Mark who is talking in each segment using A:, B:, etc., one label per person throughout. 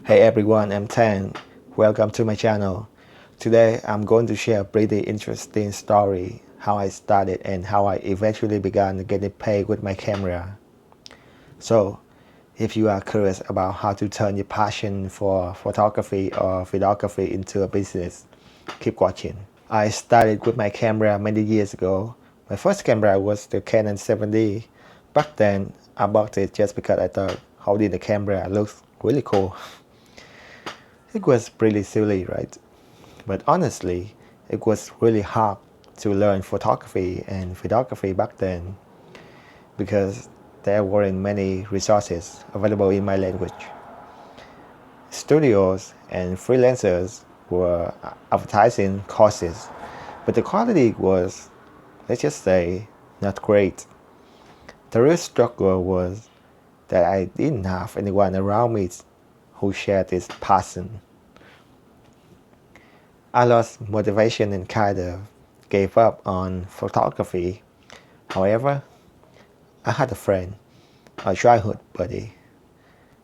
A: Hey everyone, I'm Tan. Welcome to my channel. Today I'm going to share a pretty interesting story, how I started and how I eventually began getting paid with my camera. So, if you are curious about how to turn your passion for photography or videography into a business, keep watching. I started with my camera many years ago. My first camera was the Canon 7D. Back then, I bought it just because I thought holding the camera looks really cool. It was pretty silly, right? But honestly, it was really hard to learn photography and videography back then because there weren't many resources available in my language. Studios and freelancers were advertising courses, but the quality was, let's just say, not great. The real struggle was that I didn't have anyone around me who shared this passion. I lost motivation and kind of gave up on photography. However, I had a friend, a childhood buddy,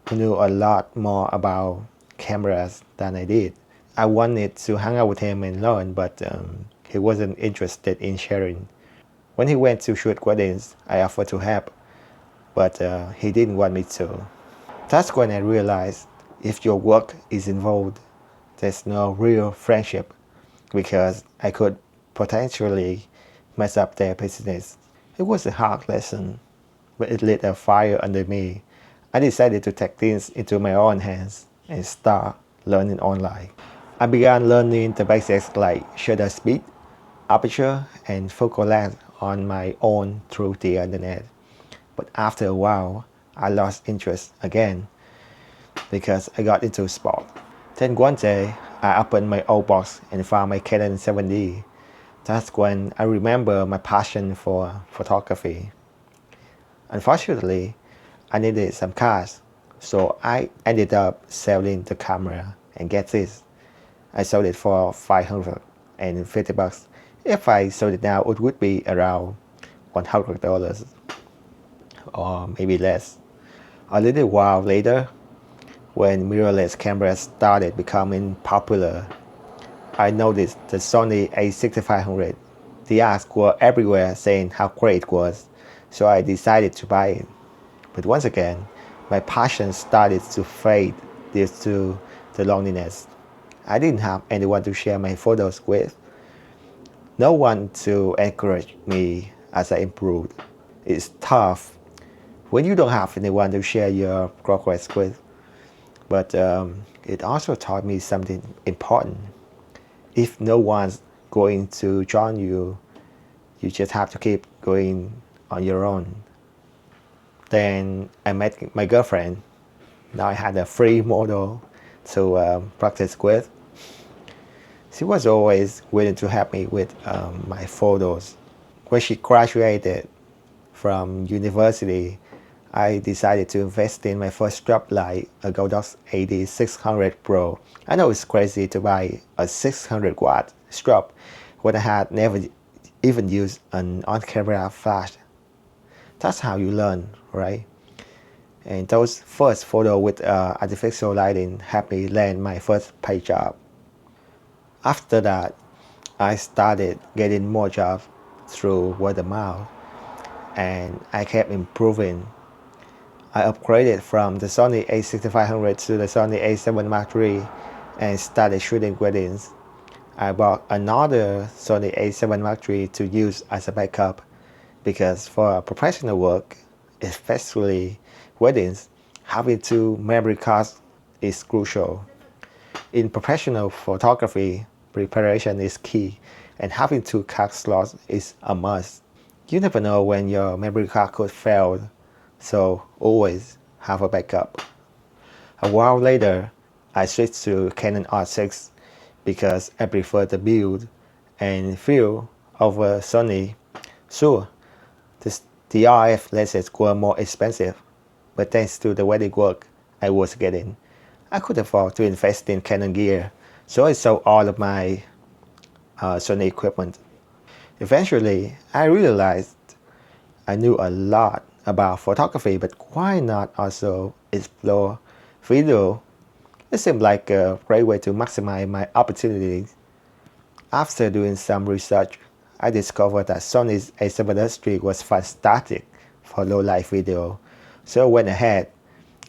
A: who knew a lot more about cameras than I did. I wanted to hang out with him and learn, but he wasn't interested in sharing. When he went to shoot weddings, I offered to help, but he didn't want me to. That's when I realized if your work is involved, there's no real friendship because I could potentially mess up their business. It was a hard lesson, but it lit a fire under me. I decided to take things into my own hands and start learning online. I began learning the basics like shutter speed, aperture, and focal length on my own through the internet. But after a while, I lost interest again because I got into sport. Then one day, I opened my old box and found my Canon 7D. That's when I remember my passion for photography. Unfortunately, I needed some cash, so I ended up selling the camera. And get this, I sold it for $550. If I sold it now, it would be around $100 or maybe less. A little while later, when mirrorless cameras started becoming popular, I noticed the Sony a6500. The ads were everywhere saying how great it was, so I decided to buy it. But once again, my passion started to fade due to the loneliness. I didn't have anyone to share my photos with, no one to encourage me as I improved. It's tough when you don't have anyone to share your progress with, but it also taught me something important. If no one's going to join you, you just have to keep going on your own. Then I met my girlfriend. Now I had a free model to practice with. She was always willing to help me with my photos. When she graduated from university, I decided to invest in my first strap light, a Godox AD600 Pro. I know it's crazy to buy a 600 watt strap when I had never even used an on-camera flash. That's how you learn, right? And those first photos with artificial lighting helped me land my first paid job. After that, I started getting more jobs through word of mouth, and I kept improving. I upgraded from the Sony a6500 to the Sony a7 Mark III and started shooting weddings. I bought another Sony a7 Mark III to use as a backup because for professional work, especially weddings, having two memory cards is crucial. In professional photography, preparation is key, and having two card slots is a must. You never know when your memory card could fail, so always have a backup. A while later, I switched to Canon R6 because I prefer the build and feel over Sony. Sure, the RF lenses were more expensive, but thanks to the wedding work I was getting, I could afford to invest in Canon gear, so I sold all of my Sony equipment. Eventually, I realized I knew a lot about photography, but why not also explore video? It seemed like a great way to maximize my opportunities. After doing some research, I discovered that Sony's A7S III was fantastic for low-light video, so I went ahead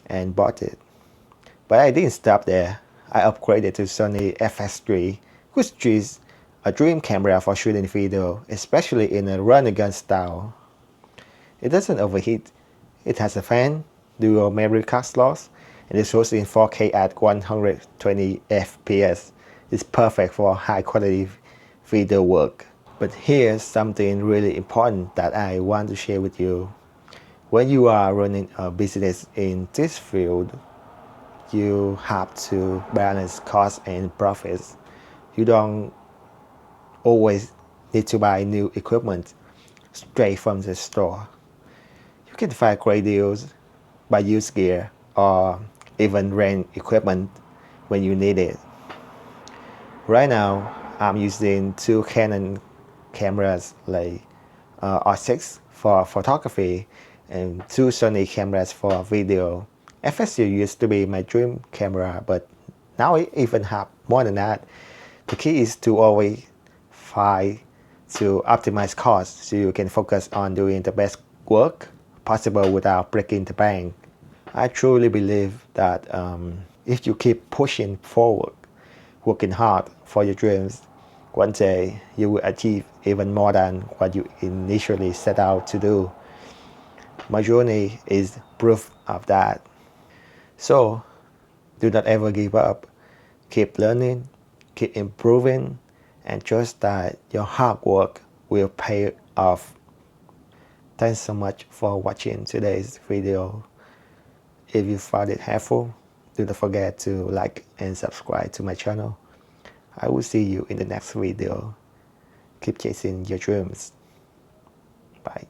A: and bought it. But I didn't stop there. I upgraded to Sony FX3, which is a dream camera for shooting video, especially in a run-and-gun style. It doesn't overheat. It has a fan, dual memory card slots, and it shows in 4K at 120 FPS. It's perfect for high-quality video work. But here's something really important that I want to share with you. When you are running a business in this field, you have to balance costs and profits. You don't always need to buy new equipment straight from the store. You can find great deals, buy used gear, or even rent equipment when you need it. Right now, I'm using two Canon cameras like R6 for photography and two Sony cameras for video. FSU used to be my dream camera, but now I even have more than that. The key is to always find to optimize costs so you can focus on doing the best work possible without breaking the bank. I truly believe that if you keep pushing forward, working hard for your dreams, one day you will achieve even more than what you initially set out to do. My journey is proof of that. So, do not ever give up. Keep learning, keep improving, and trust that your hard work will pay off. Thanks so much for watching today's video. If you found it helpful, do not forget to like and subscribe to my channel. I will see you in the next video. Keep chasing your dreams. Bye.